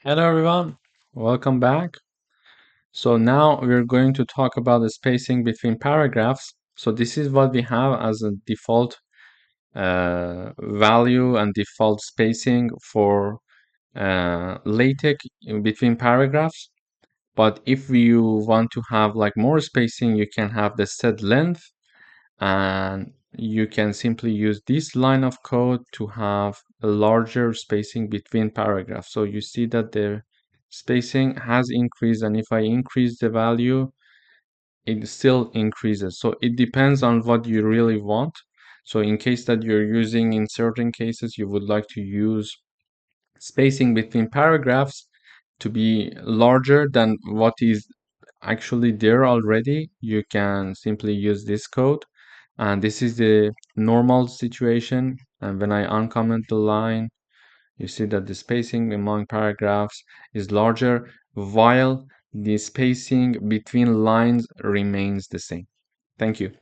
Hello everyone, welcome back. So now we're going to talk about the spacing between paragraphs. So this is what we have as a default value and default spacing for LaTeX in between paragraphs. But if you want to have like more spacing, you can have the set length, and you can simply use this line of code to have a larger spacing between paragraphs. So you see that the spacing has increased, and if I increase the value, it still increases. So it depends on what you really want. So in case that you're using, in certain cases, you would like to use spacing between paragraphs to be larger than what is actually there already, you can simply use this code. And this is the normal situation. And when I uncomment the line, you see that the spacing among paragraphs is larger, while the spacing between lines remains the same. Thank you.